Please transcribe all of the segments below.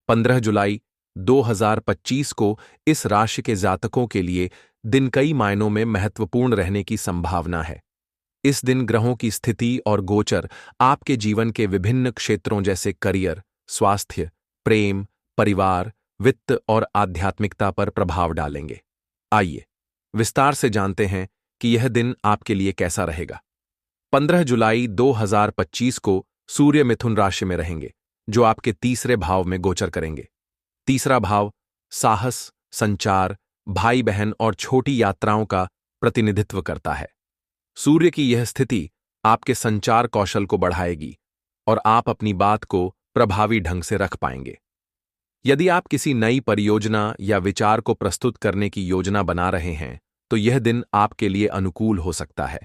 15 जुलाई 2025 को इस राशि के जातकों के लिए दिन कई मायनों में महत्वपूर्ण रहने की संभावना है। इस दिन ग्रहों की स्थिति और गोचर आपके जीवन के विभिन्न क्षेत्रों जैसे करियर, स्वास्थ्य, प्रेम, परिवार, वित्त और आध्यात्मिकता पर प्रभाव डालेंगे। आइए विस्तार से जानते हैं कि यह दिन आपके लिए कैसा रहेगा। 15 जुलाई 2025 को सूर्य मिथुन राशि में रहेंगे, जो आपके तीसरे भाव में गोचर करेंगे। तीसरा भाव साहस, संचार, भाई बहन और छोटी यात्राओं का प्रतिनिधित्व करता है। सूर्य की यह स्थिति आपके संचार कौशल को बढ़ाएगी और आप अपनी बात को प्रभावी ढंग से रख पाएंगे। यदि आप किसी नई परियोजना या विचार को प्रस्तुत करने की योजना बना रहे हैं, तो यह दिन आपके लिए अनुकूल हो सकता है।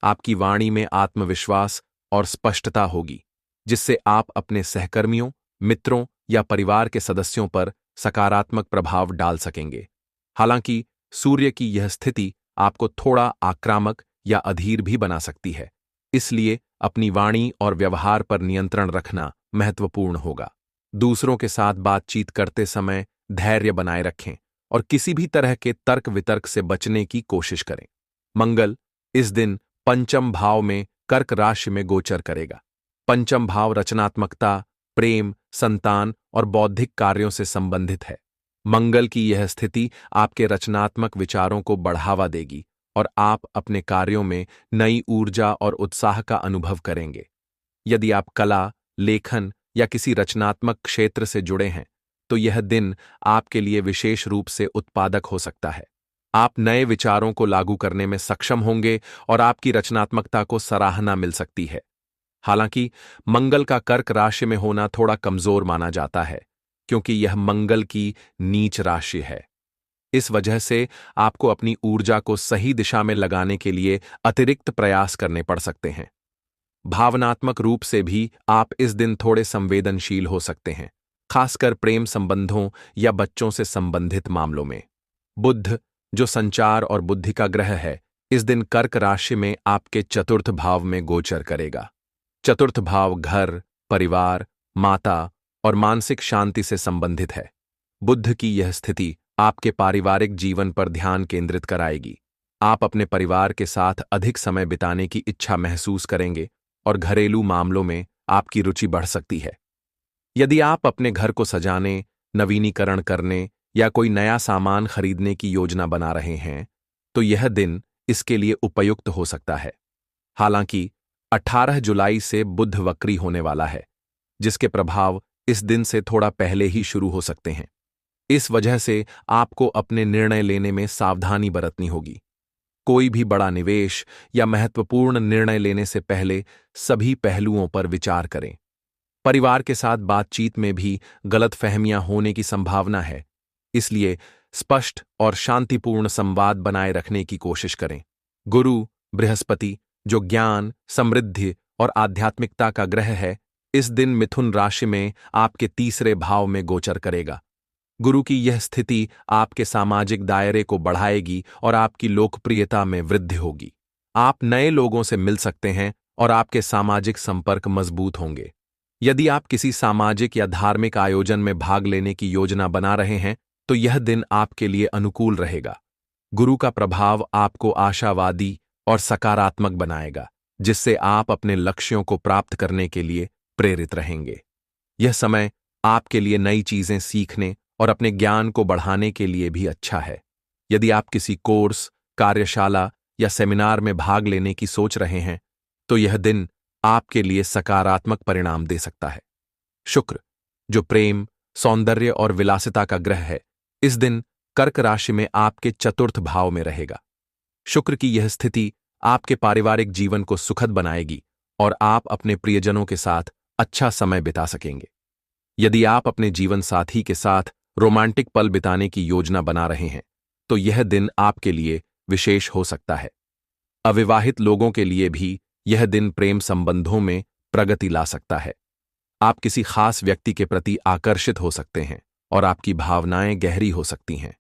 आपकी वाणी में आत्मविश्वास और स्पष्टता होगी, जिससे आप अपने सहकर्मियों, मित्रों या परिवार के सदस्यों पर सकारात्मक प्रभाव डाल सकेंगे। हालांकि सूर्य की यह स्थिति आपको थोड़ा आक्रामक या अधीर भी बना सकती है, इसलिए अपनी वाणी और व्यवहार पर नियंत्रण रखना महत्वपूर्ण होगा। दूसरों के साथ बातचीत करते समय धैर्य बनाए रखें और किसी भी तरह के तर्क वितर्क से बचने की कोशिश करें। मंगल इस दिन पंचम भाव में कर्क राशि में गोचर करेगा। पंचम भाव रचनात्मकता, प्रेम, संतान और बौद्धिक कार्यों से संबंधित है। मंगल की यह स्थिति आपके रचनात्मक विचारों को बढ़ावा देगी और आप अपने कार्यों में नई ऊर्जा और उत्साह का अनुभव करेंगे। यदि आप कला, लेखन या किसी रचनात्मक क्षेत्र से जुड़े हैं, तो यह दिन आपके लिए विशेष रूप से उत्पादक हो सकता है। आप नए विचारों को लागू करने में सक्षम होंगे और आपकी रचनात्मकता को सराहना मिल सकती है। हालांकि मंगल का कर्क राशि में होना थोड़ा कमजोर माना जाता है, क्योंकि यह मंगल की नीच राशि है। इस वजह से आपको अपनी ऊर्जा को सही दिशा में लगाने के लिए अतिरिक्त प्रयास करने पड़ सकते हैं। भावनात्मक रूप से भी आप इस दिन थोड़े संवेदनशील हो सकते हैं, खासकर प्रेम संबंधों या बच्चों से संबंधित मामलों में। बुध, जो संचार और बुद्धि का ग्रह है, इस दिन कर्क राशि में आपके चतुर्थ भाव में गोचर करेगा। चतुर्थ भाव घर, परिवार, माता और मानसिक शांति से संबंधित है। बुध की यह स्थिति आपके पारिवारिक जीवन पर ध्यान केंद्रित कराएगी। आप अपने परिवार के साथ अधिक समय बिताने की इच्छा महसूस करेंगे और घरेलू मामलों में आपकी रुचि बढ़ सकती है। यदि आप अपने घर को सजाने, नवीनीकरण करने या कोई नया सामान खरीदने की योजना बना रहे हैं, तो यह दिन इसके लिए उपयुक्त हो सकता है। हालांकि 18 जुलाई से बुध वक्री होने वाला है, जिसके प्रभाव इस दिन से थोड़ा पहले ही शुरू हो सकते हैं। इस वजह से आपको अपने निर्णय लेने में सावधानी बरतनी होगी। कोई भी बड़ा निवेश या महत्वपूर्ण निर्णय लेने से पहले सभी पहलुओं पर विचार करें। परिवार के साथ बातचीत में भी गलतफहमियां होने की संभावना है, इसलिए स्पष्ट और शांतिपूर्ण संवाद बनाए रखने की कोशिश करें। गुरु बृहस्पति, जो ज्ञान, समृद्धि और आध्यात्मिकता का ग्रह है, इस दिन मिथुन राशि में आपके तीसरे भाव में गोचर करेगा। गुरु की यह स्थिति आपके सामाजिक दायरे को बढ़ाएगी और आपकी लोकप्रियता में वृद्धि होगी। आप नए लोगों से मिल सकते हैं और आपके सामाजिक संपर्क मजबूत होंगे। यदि आप किसी सामाजिक या धार्मिक आयोजन में भाग लेने की योजना बना रहे हैं, तो यह दिन आपके लिए अनुकूल रहेगा। गुरु का प्रभाव आपको आशावादी और सकारात्मक बनाएगा, जिससे आप अपने लक्ष्यों को प्राप्त करने के लिए प्रेरित रहेंगे। यह समय आपके लिए नई चीजें सीखने और अपने ज्ञान को बढ़ाने के लिए भी अच्छा है। यदि आप किसी कोर्स, कार्यशाला या सेमिनार में भाग लेने की सोच रहे हैं, तो यह दिन आपके लिए सकारात्मक परिणाम दे सकता है। शुक्र, जो प्रेम, सौंदर्य और विलासिता का ग्रह है, इस दिन कर्क राशि में आपके चतुर्थ भाव में रहेगा। शुक्र की यह स्थिति आपके पारिवारिक जीवन को सुखद बनाएगी और आप अपने प्रियजनों के साथ अच्छा समय बिता सकेंगे। यदि आप अपने जीवन साथी के साथ रोमांटिक पल बिताने की योजना बना रहे हैं, तो यह दिन आपके लिए विशेष हो सकता है। अविवाहित लोगों के लिए भी यह दिन प्रेम संबंधों में प्रगति ला सकता है। आप किसी खास व्यक्ति के प्रति आकर्षित हो सकते हैं और आपकी भावनाएं गहरी हो सकती हैं।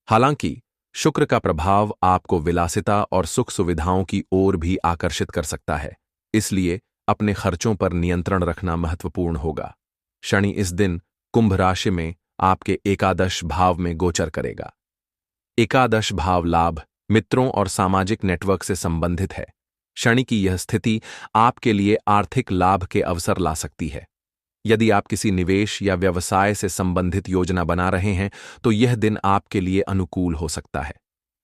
हालांकि शुक्र का प्रभाव आपको विलासिता और सुख सुविधाओं की ओर भी आकर्षित कर सकता है, इसलिए अपने खर्चों पर नियंत्रण रखना महत्वपूर्ण होगा। शनि इस दिन कुंभ राशि में आपके एकादश भाव में गोचर करेगा। एकादश भाव लाभ, मित्रों और सामाजिक नेटवर्क से संबंधित है। शनि की यह स्थिति आपके लिए आर्थिक लाभ के अवसर ला सकती है। यदि आप किसी निवेश या व्यवसाय से संबंधित योजना बना रहे हैं तो यह दिन आपके लिए अनुकूल हो सकता है।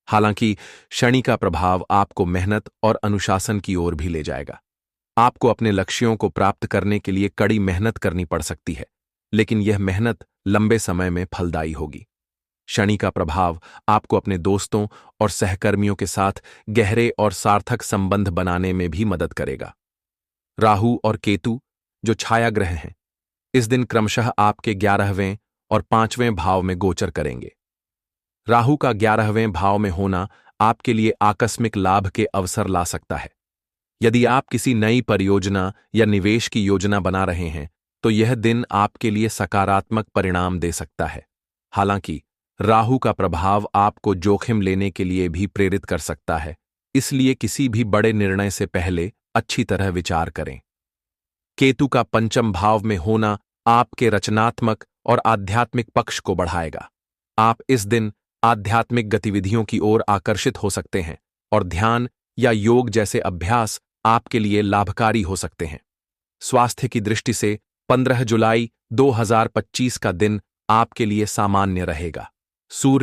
हालांकि शनि का प्रभाव आपको मेहनत और अनुशासन की ओर भी ले जाएगा। आपको अपने लक्ष्यों को प्राप्त करने के लिए कड़ी मेहनत करनी पड़ सकती है, लेकिन यह मेहनत लंबे समय में फलदायी होगी। शनि का प्रभाव आपको अपने दोस्तों और सहकर्मियों के साथ गहरे और सार्थक संबंध बनाने में भी मदद करेगा। राहु और केतु, जो छाया ग्रह हैं, इस दिन क्रमशः आपके 11वें और 5वें भाव में गोचर करेंगे। राहु का 11वें भाव में होना आपके लिए आकस्मिक लाभ के अवसर ला सकता है। यदि आप किसी नई परियोजना या निवेश की योजना बना रहे हैं तो यह दिन आपके लिए सकारात्मक परिणाम दे सकता है। हालांकि राहु का प्रभाव आपको जोखिम लेने के लिए भी प्रेरित कर सकता है, इसलिए किसी भी बड़े निर्णय से पहले अच्छी तरह विचार करें। केतु का 5वें भाव में होना आपके रचनात्मक और आध्यात्मिक पक्ष को बढ़ाएगा। आप इस दिन आध्यात्मिक गतिविधियों की ओर आकर्षित हो सकते हैं और ध्यान या योग जैसे अभ्यास आपके लिए लाभकारी हो सकते हैं। स्वास्थ्य की दृष्टि से 15 जुलाई 2025 का दिन आपके लिए सामान्य रहेगा। सूर्य